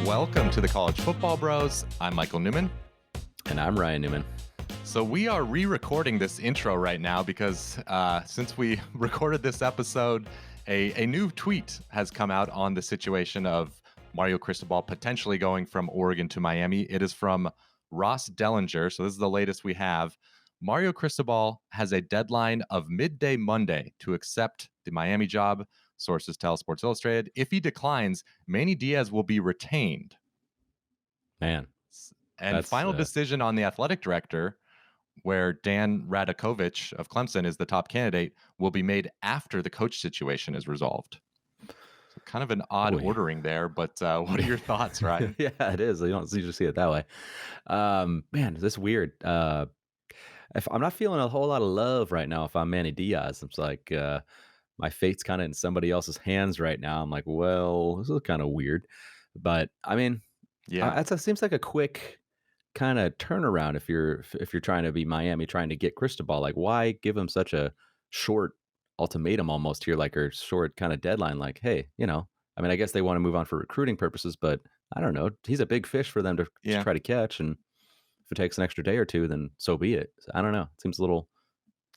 welcome to the College Football Bros. I'm Michael Newman. And I'm Ryan Newman. So we are re-recording this intro right now because since we recorded this episode, a new tweet has come out on the situation of Mario Cristobal potentially going from Oregon to Miami. It is from Ross Dellinger, so this is the latest we have. Mario Cristobal has a deadline of midday Monday to accept the Miami job, sources tell Sports Illustrated. If he declines, Manny Diaz will be retained. Man. And final decision on the athletic director, where Dan Radakovich of Clemson is the top candidate, will be made after the coach situation is resolved. So kind of an odd ordering there, but what are your thoughts, Ryan? Yeah, it is. You don't usually see it that way. Man, this is weird. If I'm not feeling a whole lot of love right now if I'm Manny Diaz. It's like my fate's kind of in somebody else's hands right now. I'm like, well, this is kind of weird. But I mean, yeah, it seems like a quick kind of turnaround if you're trying to be Miami, trying to get Cristobal. Like, why give him such a short ultimatum almost here, like, or short kind of deadline? Like, hey, I mean, I guess they want to move on for recruiting purposes, but I don't know. He's a big fish for them to try to catch, and if it takes an extra day or two, then so be it. So, I don't know. It seems a little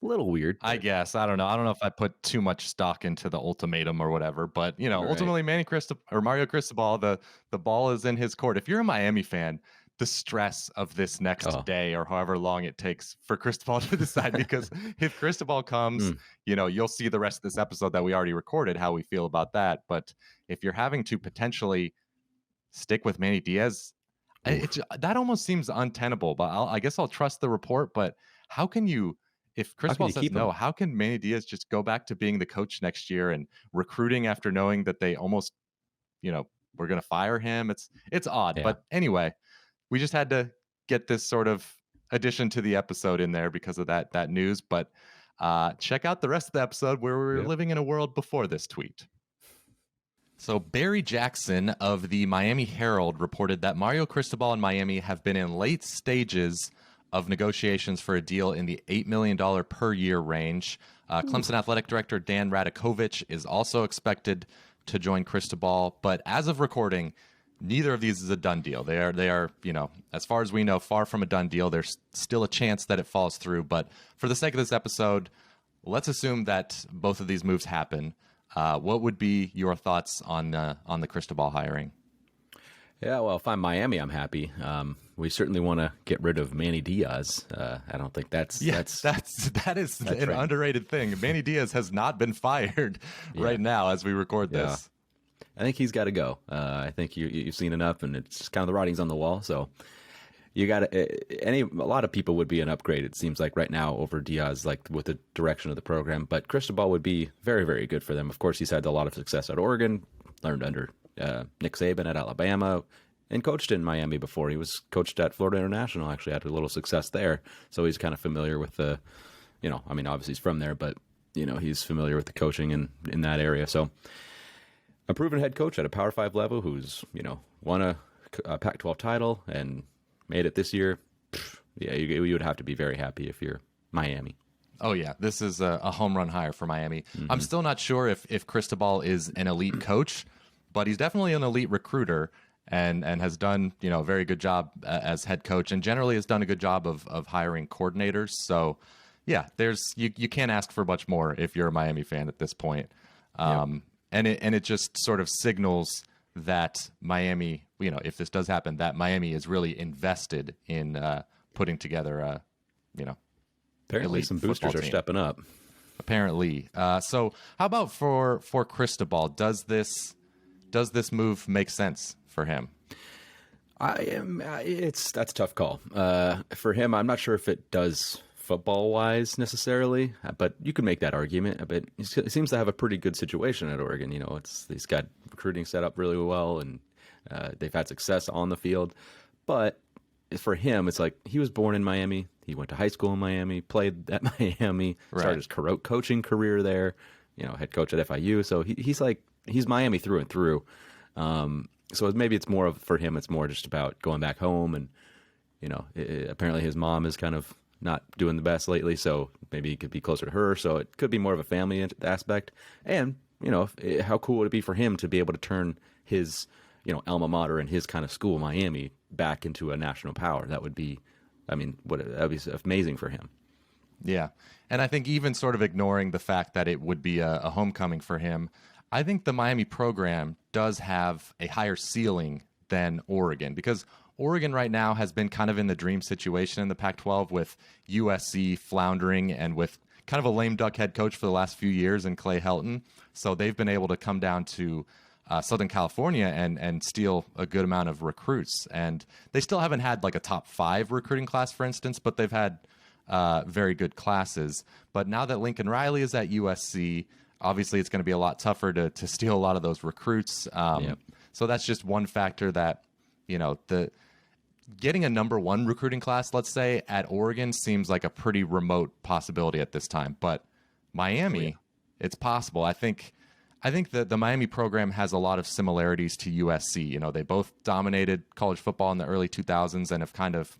weird. I guess. I don't know. I don't know if I put too much stock into the ultimatum or whatever, but ultimately Mario Cristobal, the ball is in his court. If you're a Miami fan, the stress of this next day or however long it takes for Cristobal to decide, because if Cristobal comes, you'll see the rest of this episode that we already recorded, how we feel about that. But if you're having to potentially stick with Manny Diaz, that almost seems untenable, but I guess I'll trust the report. But how can you, if Cristobal says no, how can Manny Diaz just go back to being the coach next year and recruiting after knowing that they almost, were going to fire him? It's odd. Yeah. But anyway, we just had to get this sort of addition to the episode in there because of that news. But check out the rest of the episode where we were living in a world before this tweet. So Barry Jackson of the Miami Herald reported that Mario Cristobal and Miami have been in late stages of negotiations for a deal in the $8 million per year range. Clemson Athletic Director Dan Radakovich is also expected to join Cristobal, but as of recording, neither of these is a done deal. They are, as far as we know, far from a done deal. There's still a chance that it falls through, but for the sake of this episode, let's assume that both of these moves happen. What would be your thoughts on the Cristobal hiring? Yeah, well, if I'm Miami, I'm happy. We certainly want to get rid of Manny Diaz. I don't think that is an underrated thing. Manny Diaz has not been fired right now as we record this. I think he's got to go. I think you've seen enough, and it's kind of the writing's on the wall. So you got to. A lot of people would be an upgrade. It seems like right now over Diaz, like with the direction of the program. But Cristobal would be very, very good for them. Of course, he's had a lot of success at Oregon, learned under Nick Saban at Alabama, and coached in Miami before. He was coached at Florida International. Actually, had a little success there. So he's kind of familiar with the, I mean, obviously he's from there, but he's familiar with the coaching in that area. So a proven head coach at a Power 5 level who's, won a Pac-12 title and made it this year. Yeah, you would have to be very happy if you're Miami. Oh, yeah. This is a home run hire for Miami. Mm-hmm. I'm still not sure if Cristobal is an elite coach, but he's definitely an elite recruiter and has done, a very good job as head coach, and generally has done a good job of hiring coordinators. So, yeah, you can't ask for much more if you're a Miami fan at this point. And it just sort of signals that Miami, if this does happen, that Miami is really invested in putting together apparently some boosters are stepping up. Apparently. So how about for Cristobal? Does this move make sense for him? That's a tough call. For him, I'm not sure if it does football-wise necessarily, but you could make that argument. But he seems to have a pretty good situation at Oregon. He's got recruiting set up really well, and they've had success on the field. But for him, it's like he was born in Miami. He went to high school in Miami, played at Miami, started his coaching career there. Head coach at FIU. So he's Miami through and through. So maybe it's more for him. It's more just about going back home, and apparently his mom is kind of not doing the best lately, so maybe he could be closer to her. So it could be more of a family aspect. And how cool would it be for him to be able to turn his alma mater and his kind of school, Miami, back into a national power. That would be, that'd be amazing for him. Yeah. And I think even sort of ignoring the fact that it would be a homecoming for him, I think the Miami program does have a higher ceiling than Oregon, because Oregon right now has been kind of in the dream situation in the Pac-12 with USC floundering and with kind of a lame duck head coach for the last few years in Clay Helton. So they've been able to come down to Southern California and steal a good amount of recruits. And they still haven't had like a top 5 recruiting class, for instance, but they've had very good classes. But now that Lincoln Riley is at USC, obviously it's going to be a lot tougher to steal a lot of those recruits. So that's just one factor that, getting a number 1 recruiting class, let's say, at Oregon seems like a pretty remote possibility at this time. But Miami, it's possible. I think that the Miami program has a lot of similarities to USC. They both dominated college football in the early 2000s and have kind of,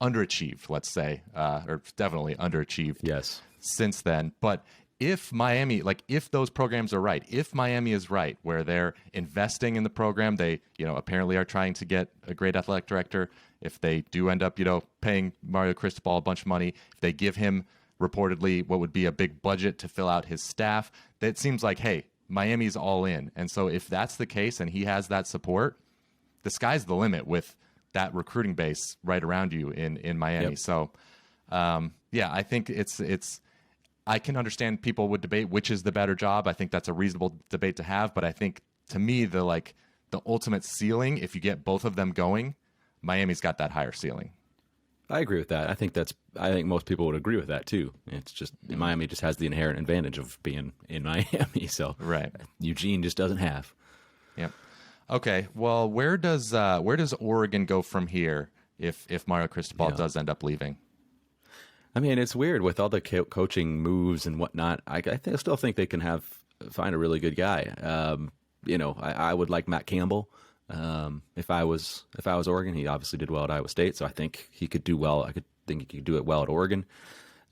underachieved, let's say, or definitely underachieved since then. But if Miami, if those programs are right, if Miami is right, where they're investing in the program, they, apparently are trying to get a great athletic director. If they do end up, paying Mario Cristobal a bunch of money, if they give him reportedly what would be a big budget to fill out his staff, that seems like, hey, Miami's all in. And so if that's the case and he has that support, the sky's the limit with that recruiting base right around you in Miami. So, I think it's. I can understand people would debate which is the better job. I think that's a reasonable debate to have. But I think, to me, the ultimate ceiling, if you get both of them going, Miami's got that higher ceiling. I agree with that. I think most people would agree with that too. It's just Miami just has the inherent advantage of being in Miami. So Eugene just doesn't have. Yep. Okay. Well, where does Oregon go from here if Mario Cristobal does end up leaving? I mean, it's weird with all the coaching moves and whatnot. I still think they can find a really good guy. I would like Matt Campbell. If I was Oregon, he obviously did well at Iowa State, so I think he could do well. I think he could do it well at Oregon.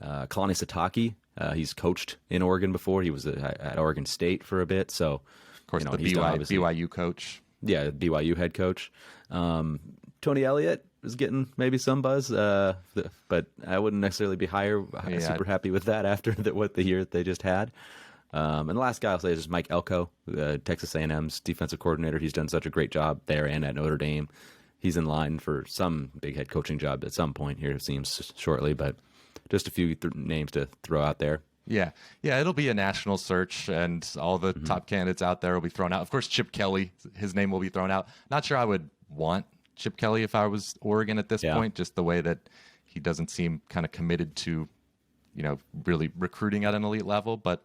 Kalani Sitake, he's coached in Oregon before. He was at Oregon State for a bit, so of course the BYU coach. Yeah, BYU head coach. Tony Elliott is getting maybe some buzz, but I wouldn't necessarily be super happy with that after what the year they just had. And the last guy I'll say is Mike Elko, Texas A&M's defensive coordinator. He's done such a great job there and at Notre Dame. He's in line for some big head coaching job at some point here, it seems, shortly, but just a few names to throw out there. Yeah, it'll be a national search, and all the top candidates out there will be thrown out. Of course, Chip Kelly, his name will be thrown out. Not sure I would want Chip Kelly if I was Oregon at this point, just the way that he doesn't seem kind of committed to, really recruiting at an elite level. But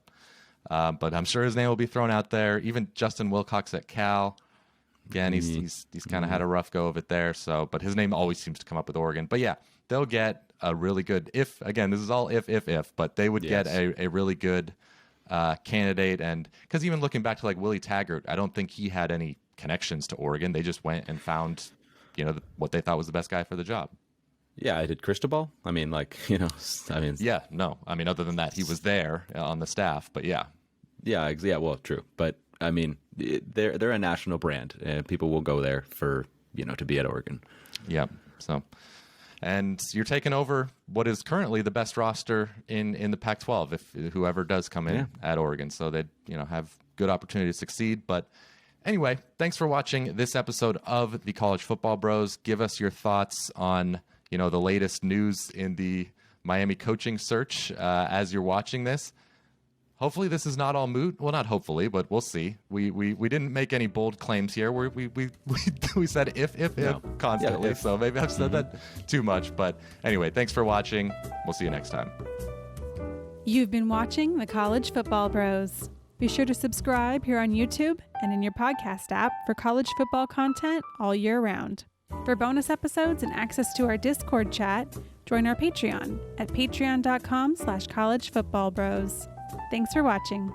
I'm sure his name will be thrown out there. Even Justin Wilcox at Cal, again, he's kind of had a rough go of it there. So, but his name always seems to come up with Oregon. But yeah, they'll get a really good, again, this is all if, but they would get a really good candidate. And because even looking back to like Willie Taggart, I don't think he had any connections to Oregon. They just went and found, what they thought was the best guy for the job. Yeah, I did Cristobal. I mean, yeah, no. I mean, other than that, he was there on the staff, but yeah. Yeah, well, true. But I mean, they're a national brand, and people will go there for, to be at Oregon. Yeah. So, and you're taking over what is currently the best roster in the Pac-12, if whoever does come in at Oregon. So they, have good opportunity to succeed. But anyway, thanks for watching this episode of the College Football Bros. Give us your thoughts on, the latest news in the Miami coaching search as you're watching this. Hopefully this is not all moot. Well, not hopefully, but we'll see. We didn't make any bold claims here. We said if constantly. So maybe I've said that too much. But anyway, thanks for watching. We'll see you next time. You've been watching the College Football Bros. Be sure to subscribe here on YouTube and in your podcast app for college football content all year round. For bonus episodes and access to our Discord chat, join our Patreon at patreon.com/collegefootballbros. Thanks for watching.